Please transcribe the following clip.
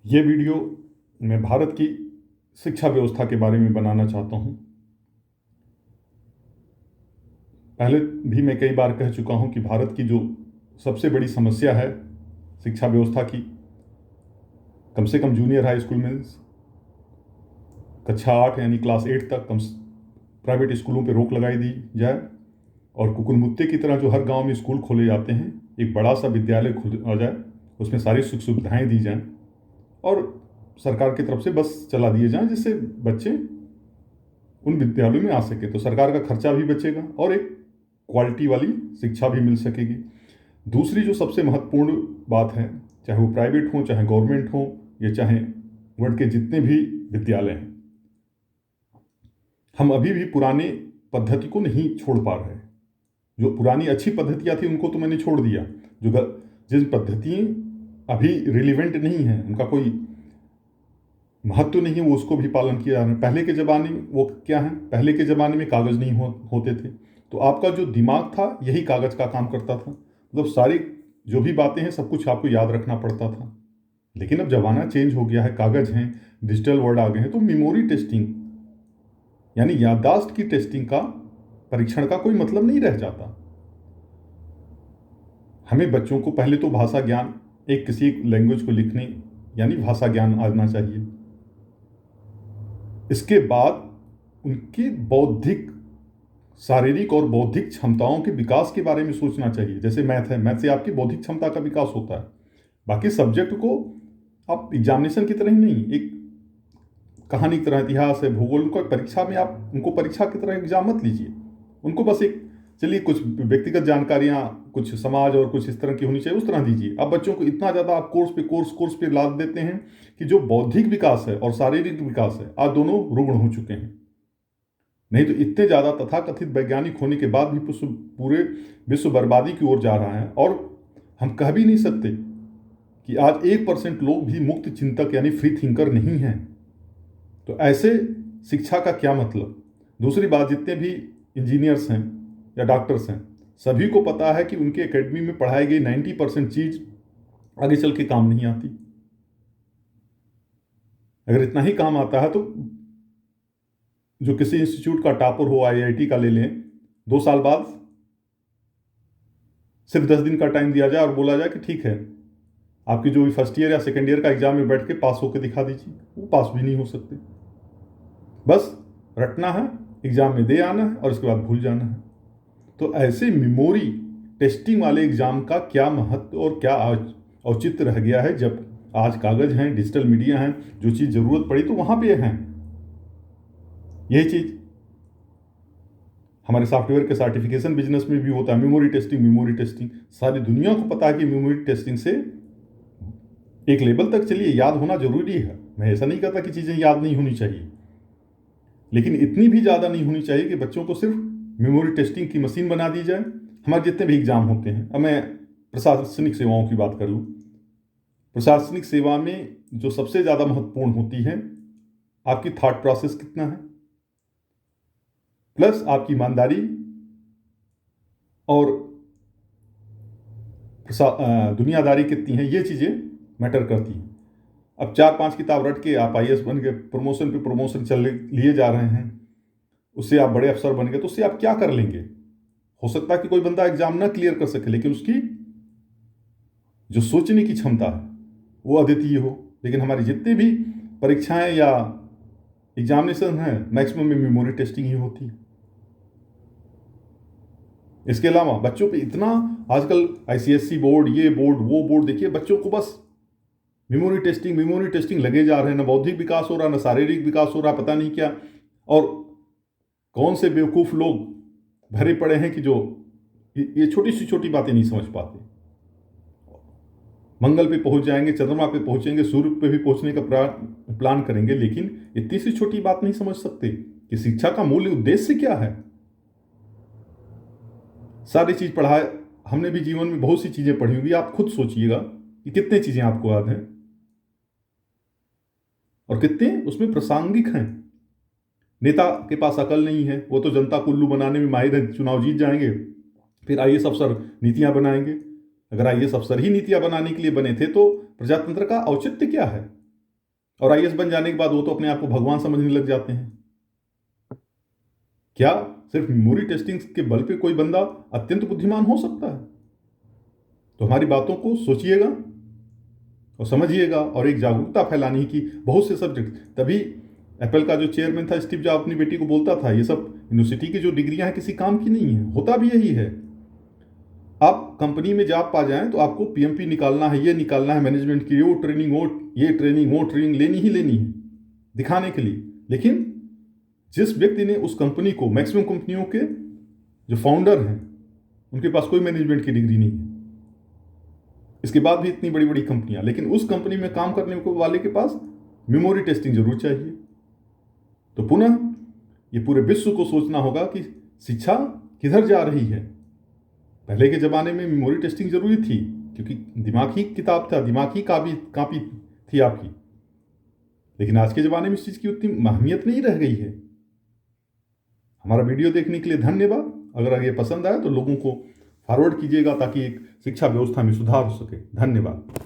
ये वीडियो मैं भारत की शिक्षा व्यवस्था के बारे में बनाना चाहता हूँ। पहले भी मैं कई बार कह चुका हूँ कि भारत की जो सबसे बड़ी समस्या है शिक्षा व्यवस्था की, कम से कम जूनियर हाई स्कूल में कक्षा 8 यानी क्लास 8 तक प्राइवेट स्कूलों पर रोक लगाई दी जाए और कुकुरमुत्ते की तरह जो हर गांव में स्कूल खोले जाते हैं, एक बड़ा सा विद्यालय खुल जाए, उसमें सारी सुख सुविधाएँ दी जाएँ और सरकार की तरफ से बस चला दिए जाएं, जिससे बच्चे उन विद्यालयों में आ सके। तो सरकार का खर्चा भी बचेगा और एक क्वालिटी वाली शिक्षा भी मिल सकेगी। दूसरी जो सबसे महत्वपूर्ण बात है, चाहे वो प्राइवेट हो, चाहे गवर्नमेंट हो, या चाहे वर्ल्ड के जितने भी विद्यालय हैं, हम अभी भी पुराने पद्धति को नहीं छोड़ पा रहे हैं। जो पुरानी अच्छी पद्धतियाँ थी उनको तो मैंने छोड़ दिया, जो जिन पद्धतियाँ अभी रिलीवेंट नहीं हैं, उनका कोई महत्व नहीं है, वो उसको भी पालन किया जा रहा है। पहले के ज़माने में वो क्या है, पहले के ज़माने में कागज़ नहीं होते थे, तो आपका जो दिमाग था यही कागज़ का काम करता था। मतलब सारी जो भी बातें हैं सब कुछ आपको याद रखना पड़ता था। लेकिन अब ज़माना चेंज हो गया है, कागज़ हैं, डिजिटल वर्ड आ गए हैं, तो मेमोरी टेस्टिंग यानी याददाश्त की टेस्टिंग का, परीक्षण का कोई मतलब नहीं रह जाता। हमें बच्चों को पहले तो भाषा ज्ञान, एक किसी लैंग्वेज को लिखने यानी भाषा ज्ञान आना चाहिए। इसके बाद उनकी बौद्धिक, शारीरिक और बौद्धिक क्षमताओं के विकास के बारे में सोचना चाहिए। जैसे मैथ है, मैथ से आपकी बौद्धिक क्षमता का विकास होता है। बाकी सब्जेक्ट को आप एग्जामिनेशन की तरह ही नहीं, एक कहानी की तरह, इतिहास है, भूगोल, उनको परीक्षा में आप उनको परीक्षा की तरह एग्जाम मत लीजिए। उनको बस एक, चलिए कुछ व्यक्तिगत जानकारियाँ, कुछ समाज और कुछ इस तरह की होनी चाहिए, उस तरह दीजिए। अब बच्चों को इतना ज़्यादा आप कोर्स पे लाद देते हैं कि जो बौद्धिक विकास है और शारीरिक विकास है, आज दोनों रुग्ण हो चुके हैं। नहीं तो इतने ज़्यादा तथाकथित वैज्ञानिक होने के बाद भी पूरे विश्व बर्बादी की ओर जा रहा है। और हम कह भी नहीं सकते कि आज 1% लोग भी मुक्त चिंतक यानी फ्री थिंकर नहीं हैं। तो ऐसे शिक्षा का क्या मतलब। दूसरी बात, जितने भी इंजीनियर्स हैं या डॉक्टर्स हैं, सभी को पता है कि उनके एकेडमी में पढ़ाई गई 90% चीज़ आगे चल के काम नहीं आती। अगर इतना ही काम आता है तो जो किसी इंस्टीट्यूट का टॉपर हो, IIT का ले लें, 2 साल बाद सिर्फ 10 दिन का टाइम दिया जाए और बोला जाए कि ठीक है, आपकी जो भी फर्स्ट ईयर या सेकेंड ईयर का एग्जाम में बैठ के पास होकर दिखा दीजिए, वो पास भी नहीं हो सकते। बस रटना है, एग्जाम में दे आना है और उसके बाद भूल जाना है। तो ऐसे मेमोरी टेस्टिंग वाले एग्जाम का क्या महत्व और क्या औचित्य रह गया है, जब आज कागज हैं, डिजिटल मीडिया हैं, जो चीज़ ज़रूरत पड़ी तो वहाँ पे हैं। यही चीज़ हमारे सॉफ्टवेयर के सर्टिफिकेशन बिजनेस में भी होता है, मेमोरी टेस्टिंग। सारी दुनिया को पता है कि मेमोरी टेस्टिंग से एक लेवल तक, चलिए, याद होना जरूरी है। मैं ऐसा नहीं कहता कि चीज़ें याद नहीं होनी चाहिए, लेकिन इतनी भी ज़्यादा नहीं होनी चाहिए कि बच्चों को सिर्फ मेमोरी टेस्टिंग की मशीन बना दी जाए। हमारे जितने भी एग्ज़ाम होते हैं, अब मैं प्रशासनिक सेवाओं की बात कर लूँ, प्रशासनिक सेवा में जो सबसे ज़्यादा महत्वपूर्ण होती है, आपकी थॉट प्रोसेस कितना है, प्लस आपकी ईमानदारी और दुनियादारी कितनी है, ये चीज़ें मैटर करती हैं। अब 4-5 किताब रट के आप IAS बन गए, प्रमोशन पे प्रमोशन चल लिए जा रहे हैं, उससे आप बड़े अफसर बन गए, तो उससे आप क्या कर लेंगे। हो सकता है कि कोई बंदा एग्जाम ना क्लियर कर सके, लेकिन उसकी जो सोचने की क्षमता है वो अद्वितीय हो। लेकिन हमारी जितनी भी परीक्षाएं या एग्जामिनेशन हैं, मैक्सिमम में मेमोरी टेस्टिंग ही होती है। इसके अलावा बच्चों पे इतना आजकल ICSE बोर्ड, ये बोर्ड, वो बोर्ड, देखिए बच्चों को बस मेमोरी टेस्टिंग लगे जा रहे हैं। ना बौद्धिक विकास हो रहा, ना शारीरिक विकास हो रहा, पता नहीं क्या। और कौन से बेवकूफ़ लोग भरे पड़े हैं कि जो ये छोटी सी छोटी बातें नहीं समझ पाते। मंगल पे पहुंच जाएंगे, चंद्रमा पे पहुंचेंगे, सूर्य पे भी पहुंचने का प्लान करेंगे, लेकिन इतनी सी छोटी बात नहीं समझ सकते कि शिक्षा का मूल उद्देश्य क्या है। सारी चीज़ पढ़ाए, हमने भी जीवन में बहुत सी चीज़ें पढ़ी होंगी, आप खुद सोचिएगा कि कितने चीज़ें आपको याद हैं और कितने उसमें प्रासंगिक हैं। नेता के पास अकल नहीं है, वो तो जनता को उल्लू बनाने में माहिर है, चुनाव जीत जाएंगे, फिर IAS अफसर नीतियां बनाएंगे। अगर IAS अफसर ही नीतियां बनाने के लिए बने थे तो प्रजातंत्र का औचित्य क्या है। और आईएएस बन जाने के बाद वो तो अपने आप को भगवान समझने लग जाते हैं। क्या सिर्फ मेमोरी टेस्टिंग के बल पे कोई बंदा अत्यंत बुद्धिमान हो सकता है? तो हमारी बातों को सोचिएगा और समझिएगा, और एक जागरूकता फैलानी की बहुत से सब्जेक्ट। तभी एप्पल का जो चेयरमैन था स्टीव जॉब अपनी बेटी को बोलता था, ये सब यूनिवर्सिटी की जो डिग्रियां हैं किसी काम की नहीं है। होता भी यही है। आप कंपनी में जॉब पा जाएं तो आपको पीएमपी निकालना है, ये निकालना है, मैनेजमेंट की वो ट्रेनिंग, वो ट्रेनिंग लेनी ही लेनी है दिखाने के लिए। लेकिन जिस व्यक्ति ने उस कंपनी को, मैक्सिमम कंपनियों के जो फाउंडर हैं उनके पास कोई मैनेजमेंट की डिग्री नहीं है, इसके बाद भी इतनी बड़ी बड़ी कंपनियां, लेकिन उस कंपनी में काम करने वाले के पास मेमोरी टेस्टिंग जरूर चाहिए। तो पुनः ये पूरे विश्व को सोचना होगा कि शिक्षा किधर जा रही है। पहले के ज़माने में मेमोरी टेस्टिंग जरूरी थी क्योंकि दिमाग ही किताब था, दिमाग ही कापी थी आपकी। लेकिन आज के ज़माने में इस चीज़ की उतनी अहमियत नहीं रह गई है। हमारा वीडियो देखने के लिए धन्यवाद। अगर ये पसंद आए तो लोगों को फॉरवर्ड कीजिएगा ताकि एक शिक्षा व्यवस्था में सुधार हो सके। धन्यवाद।